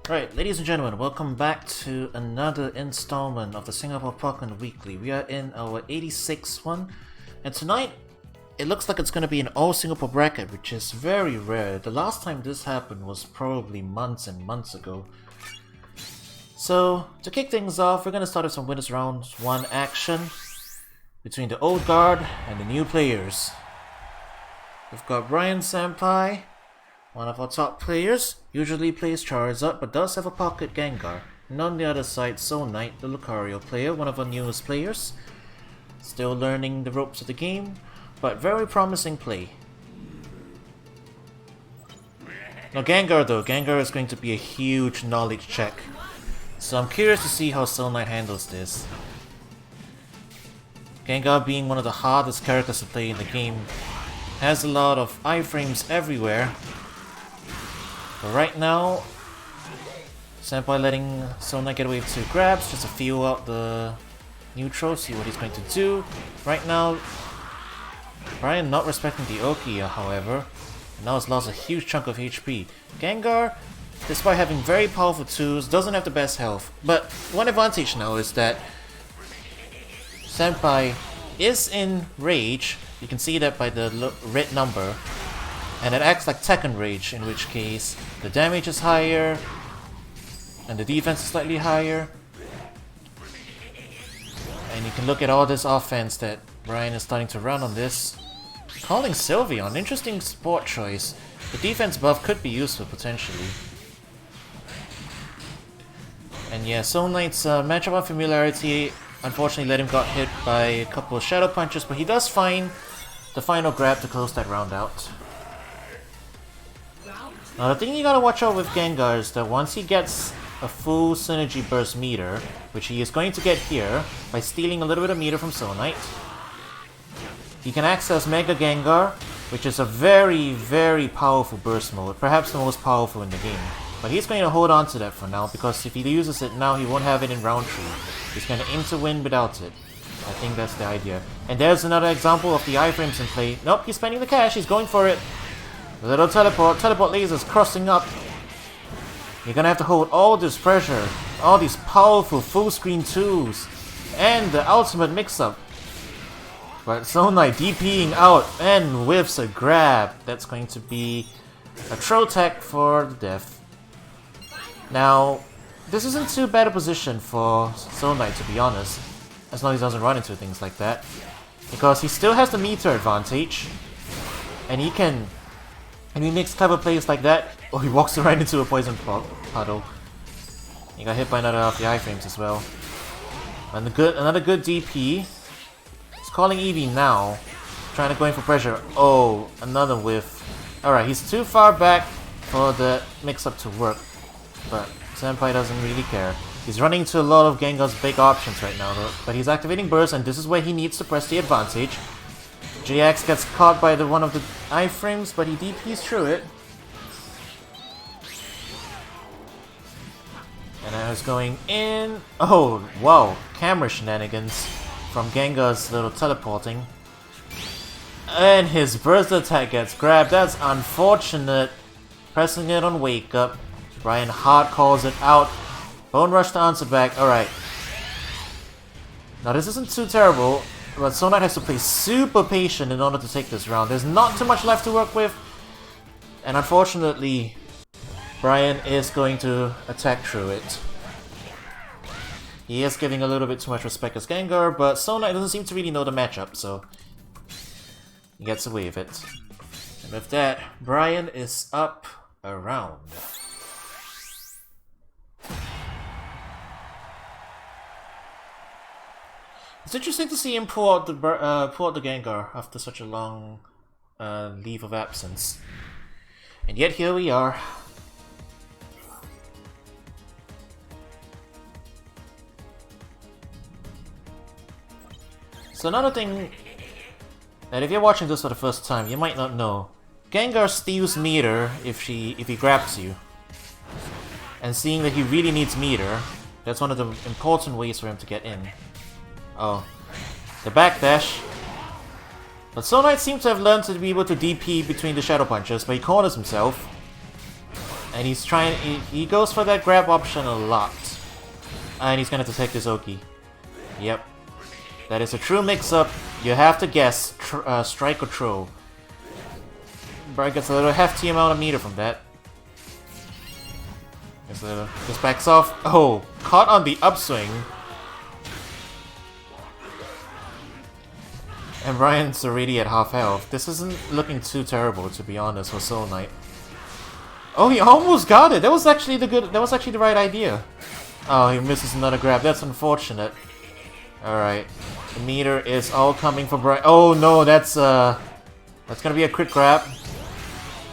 Right, ladies and gentlemen, welcome back to another installment of the Singapore Pokken Weekly. We are in our 86th one, and tonight it looks like it's going to be an all Singapore bracket, which is very rare. The last time this happened was probably months and months ago. So, to kick things off, we're going to start with some Winners Round 1 action between the old guard and the new players. We've got Brian Sempai, one of our top players, usually plays Charizard but does have a pocket Gengar. And on the other side, SoulKnight, the Lucario player, one of our newest players. Still learning the ropes of the game, but very promising play. Now Gengar though, Gengar is going to be a huge knowledge check. So I'm curious to see how SoulKnight handles this. Gengar being one of the hardest characters to play in the game, has a lot of iframes everywhere. But right now, Sempai letting SoulKnight get away with 2 grabs just to feel out the neutral, see what he's going to do. Right now, Brian not respecting the Okia, however, and now has lost a huge chunk of HP. Gengar, despite having very powerful tools, doesn't have the best health. But one advantage now is that Sempai is in Rage. You can see that by the red number. And it acts like Tekken Rage, in which case the damage is higher and the defense is slightly higher. And you can look at all this offense that Brian is starting to run on this. Calling Sylveon, interesting sport choice. The defense buff could be useful potentially. And yeah, SoulKnight's matchup on familiarity unfortunately let him got hit by a couple of shadow punches, but he does find the final grab to close that round out. Now the thing you gotta watch out with Gengar is that once he gets a full synergy burst meter, which he is going to get here by stealing a little bit of meter from SoulKnight, he can access Mega Gengar, which is a very, very powerful burst mode, perhaps the most powerful in the game. But he's going to hold on to that for now, because if he uses it now, he won't have it in round 3. He's going to aim to win without it. I think that's the idea. And there's another example of the iframes in play. Nope, he's spending the cash, he's going for it. Little teleport lasers crossing up. You're gonna have to hold all this pressure, all these powerful full screen tools, and the ultimate mix-up. But SoulKnight DPing out and whiffs a grab. That's going to be a throw tech for the death. Now, this isn't too bad a position for SoulKnight, to be honest, as long as he doesn't run into things like that. Because he still has the meter advantage, and he can... And he makes clever plays like that. Oh, he walks right into a poison puddle. He got hit by another of the iframes as well. And another good DP. He's calling Eevee now. Trying to go in for pressure. Oh, another whiff. Alright, he's too far back for the mix-up to work. But Sempai doesn't really care. He's running into a lot of Gengar's big options right now though. But he's activating Burst, and this is where he needs to press the advantage. JX gets caught by one of the iframes, but he DPs through it. And now he's going in. Oh, wow. Camera shenanigans from Gengar's little teleporting. And his burst attack gets grabbed. That's unfortunate. Pressing it on Wake Up. Brian hard calls it out. Bone Rush to answer back. Alright. Now this isn't too terrible. But SoulKnight has to play super patient in order to take this round. There's not too much left to work with. And unfortunately, Brian is going to attack through it. He is giving a little bit too much respect as Gengar, but SoulKnight doesn't seem to really know the matchup, so he gets away with it. And with that, Brian is up a round. It's interesting to see him pull out the Gengar after such a long leave of absence. And yet here we are. So another thing that if you're watching this for the first time, you might not know. Gengar steals meter if he grabs you. And seeing that he really needs meter, that's one of the important ways for him to get in. Oh, the backdash. But SoulKnight seems to have learned to be able to DP between the Shadow Punches, but he corners himself. And he's trying... He goes for that grab option a lot. And he's gonna detect his Oki. Yep. That is a true mix-up. You have to guess strike or throw. Brian gets a little hefty amount of meter from that. Just backs off. Oh, caught on the upswing. And Brian's already at half health. This isn't looking too terrible, to be honest, for SoulKnight. Oh, he almost got it. That was actually the right idea. Oh, he misses another grab. That's unfortunate. All right, the meter is all coming for Brian. Oh no, that's gonna be a crit grab.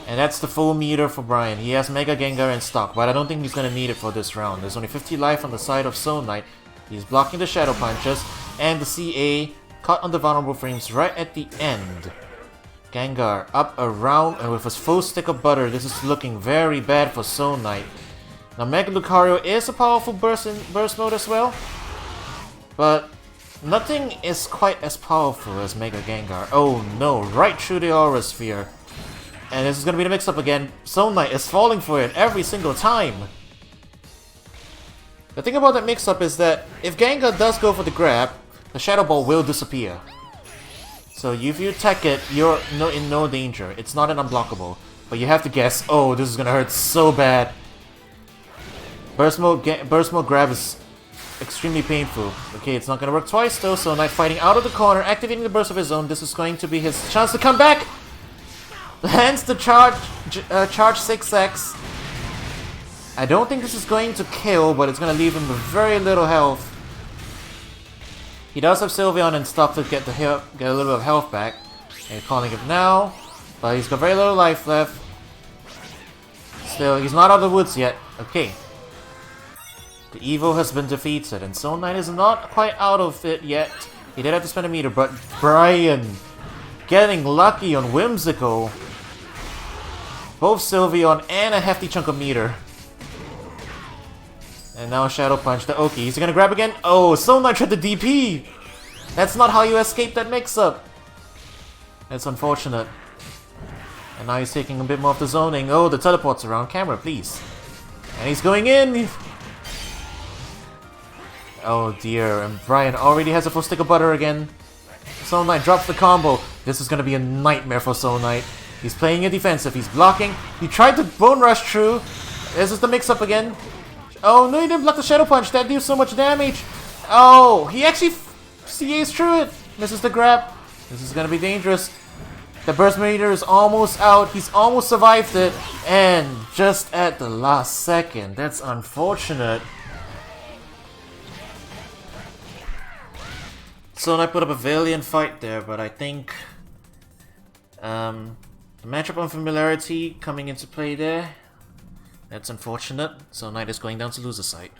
And that's the full meter for Brian. He has Mega Gengar in stock, but I don't think he's gonna need it for this round. There's only 50 life on the side of SoulKnight. He's blocking the Shadow Punches, and the CA caught on the vulnerable frames right at the end. Gengar up around and with his full stick of butter. This is looking very bad for SoulKnight. Now Mega Lucario is a powerful burst mode as well, but nothing is quite as powerful as Mega Gengar. Oh no, right through the Aura Sphere. And this is gonna be the mix-up again. SoulKnight is falling for it every single time. The thing about that mix-up is that if Gengar does go for the grab, the Shadow Ball will disappear. So if you tech it, you're in no danger. It's not an unblockable. But you have to guess, oh, this is gonna hurt so bad. Burst mode grab is extremely painful. Okay, it's not gonna work twice though, so SoulKnight fighting out of the corner, activating the burst of his own. This is going to be his chance to come back! Hence the charge 6x. I don't think this is going to kill, but it's gonna leave him with very little health. He does have Sylveon in stock to get a little bit of health back. And calling it now, but he's got very little life left. Still, he's not out of the woods yet. Okay. The Evo has been defeated, and SoulKnight is not quite out of it yet. He did have to spend a meter, but Brian getting lucky on Whimsical. Both Sylveon and a hefty chunk of meter. And now Shadow Punch, the Oki. Is he gonna grab again? Oh, SoulKnight tried the DP! That's not how you escape that mix-up. That's unfortunate. And now he's taking a bit more of the zoning. Oh, the teleport's around. Camera, please. And he's going in! Oh dear, and Brian already has a full stick of butter again. SoulKnight drops the combo. This is gonna be a nightmare for SoulKnight. He's playing it defensive. He's blocking. He tried to Bone Rush through. This is the mix-up again. Oh no, he didn't block the Shadow Punch. That deals so much damage. Oh, he actually CA's through it. Misses the grab. This is gonna be dangerous. The burst meter is almost out. He's almost survived it. And just at the last second. That's unfortunate. SoulKnight put up a valiant fight there, but I think the matchup on familiarity coming into play there. That's unfortunate. SoulKnight is going down to loser side.